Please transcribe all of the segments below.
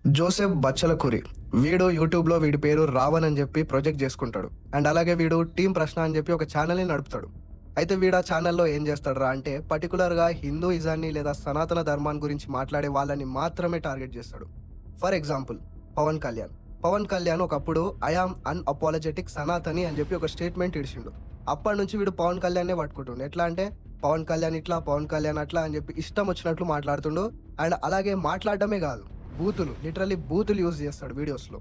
Joseph బచ్చలకురి. వీడు యూట్యూబ్‌లో వీడి పేరు రావణ్ అని చెప్పి ప్రొజెక్ట్ చేసుకుంటాడు. అండ్ అలాగే వీడు టీమ్ ప్రశ్న అని చెప్పి ఒక ఛానెల్‌ని నడుపుతాడు. అయితే వీడు ఆ ఛానెల్‌లో ఏం చేస్తాడురా అంటే పర్టిక్యులర్‌గా హిందూయిజాన్ని లేదా సనాతన ధర్మాన్ని గురించి మాట్లాడే వాళ్ళని మాత్రమే టార్గెట్ చేస్తాడు. For example Pawan Kalyan. పవన్ కళ్యాణ్ ఒకప్పుడు ఐ యామ్ అన్‌అపాలజెటిక్ సనాతని అని చెప్పి ఒక స్టేట్మెంట్ ఇడిచిండు. అప్పటి నుంచి వీడు పవన్ కళ్యాణ్‌నే పట్టుకుంటుండు. ఎట్లా అంటే పవన్ కళ్యాణ్ ఇట్లా, పవన్ కళ్యాణ్ అట్లా అని చెప్పి ఇష్టం వచ్చినట్లు మాట్లాడుతుండు. అండ్ అలాగే మాట్లాడడమే కాదు, లిటరల్లీ బూతులు యూజ్ చేస్తాడు వీడియోస్‌లో.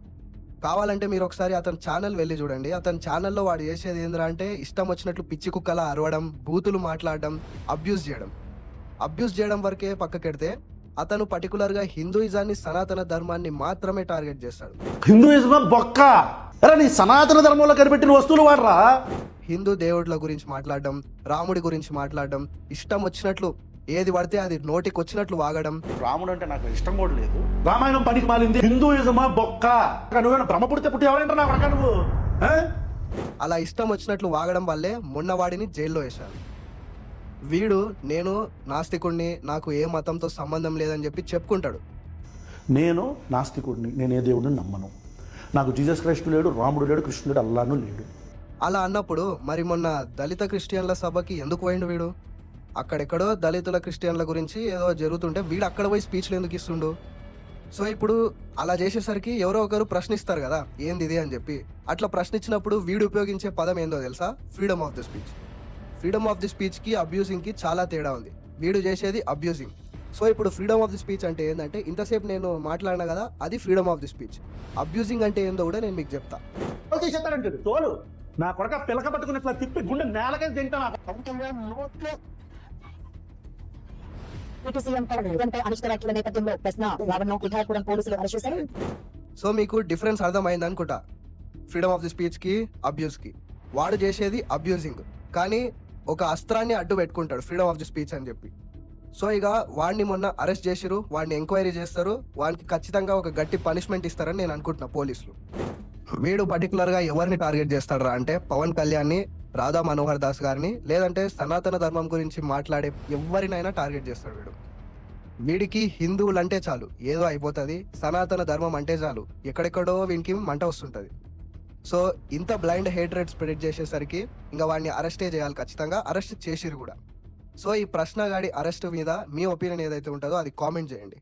కావాలంటే మీరు ఒకసారి అతని ఛానల్ వెళ్లి చూడండి. అతని ఛానల్‌లో వాడు చేసేది ఏందిరా అంటే ఇష్టం వచ్చినట్లు పిచ్చి కుక్కలా అరవడం, బూతులు మాట్లాడడం, అబ్యూజ్ చేయడం. అబ్యూజ్ చేయడం వరకే పక్కకెడితే అతను పర్టిక్యులర్‌గా హిందూయిజాన్ని, సనాతన ధర్మాన్ని మాత్రమే టార్గెట్ చేస్తాడు. హిందూయిజం బొక్క. అరే నీ సనాతన ధర్మంలో కనిపెట్టిన వస్తువులు వాడరా. హిందూ దేవుళ్ళ గురించి మాట్లాడడం, రాముడి గురించి మాట్లాడడం, ఇష్టం వచ్చినట్లు ఏది పడితే అది నోటికి వచ్చినట్లు వాగడం. రాముడు అంటే నాకు ఇష్టం కూడా లేదు. రామాయణం పనికి మాలింది. హిందూయిజమా బొక్క. నువ్వేనా బ్రహ్మ పుడితే పుట్టి ఎవరంటారు నా కొడక నువ్వు? అలా ఇష్టం వచ్చినట్లు వాగడం వల్లే మొన్న వాడిని జైల్లో వేశారు. వీడు నేను నాస్తికుడిని, నాకు ఏ మతంతో సంబంధం లేదని చెప్పి చెప్పుకుంటాడు. నేను నాస్తికుడిని, నేను ఏ దేవుడిని నమ్మను. నాకు జీసస్ క్రైస్ట్ లేడు, రాముడు లేడు, కృష్ణుడు లేడు, అల్లాను లేడు. అలా అన్నప్పుడు మరి మొన్న దళిత క్రిస్టియన్ల సభకి ఎందుకు పోయిండు వీడు? అక్కడెక్కడో దళితుల క్రిస్టియన్ల గురించి ఏదో జరుగుతుంటే వీడు అక్కడ పోయి స్పీచ్లు ఎందుకు ఇస్తుండు? సో ఇప్పుడు అలా చేసేసరికి ఎవరో ఒకరు ప్రశ్నిస్తారు కదా, ఏంది ఇది అని చెప్పి. అట్లా ప్రశ్నించినప్పుడు వీడు ఉపయోగించే పదం ఏందో తెలుసా? Freedom of the speech. Freedom of the స్పీచ్కి అబ్యూజింగ్కి చాలా తేడా ఉంది. వీడు చేసేది అబ్యూజింగ్. సో ఇప్పుడు ఫ్రీడమ్ ఆఫ్ ది స్పీచ్ అంటే ఏంటంటే ఇంతసేపు నేను మాట్లాడినా కదా, అది freedom of the speech. Abusing అంటే ఏందో కూడా నేను మీకు చెప్తా. తోలు నా కొడక పిలక పట్టుకున్నట్లా తిప్పి గుండె నేలకే తింటా. సో మీకు డిఫరెన్స్ అర్థమైంది అనుకుంటా. ఫ్రీడమ్ ఆఫ్ ది స్పీచ్కి, అబ్యూస్కి. వాడు చేసేది అబ్యూజింగ్, కానీ ఒక అస్త్రాన్ని అడ్డు పెట్టుకుంటాడు ఫ్రీడమ్ ఆఫ్ ది స్పీచ్ అని చెప్పి. సో ఇక వాడిని మొన్న అరెస్ట్ చేసిరు, వాడిని ఎంక్వైరీ చేస్తారు, వాడికి ఖచ్చితంగా ఒక గట్టి పనిష్మెంట్ ఇస్తారని నేను అనుకుంటున్నా పోలీసులు. వీడు పర్టికులర్గా ఎవరిని టార్గెట్ చేస్తాడరా అంటే పవన్ కళ్యాణ్ని, రాధా మనోహర్ దాస్ గారిని, లేదంటే సనాతన ధర్మం గురించి మాట్లాడే ఎవరినైనా టార్గెట్ చేస్తాడు వీడు. వీడికి హిందువులు అంటే చాలు ఏదో అయిపోతుంది, సనాతన ధర్మం అంటే చాలు ఎక్కడెక్కడో వీనికి మంట వస్తుంటుంది. సో ఇంత బ్లైండ్ హేట్రేట్ స్ప్రెడ్ చేసేసరికి ఇంకా వాడిని అరెస్టే చేయాలి, ఖచ్చితంగా అరెస్ట్ చేసిరు కూడా. సో ఈ ప్రశ్నగాడి అరెస్ట్ మీద మీ ఒపీనియన్ ఏదైతే ఉంటుందో అది కామెంట్ చేయండి.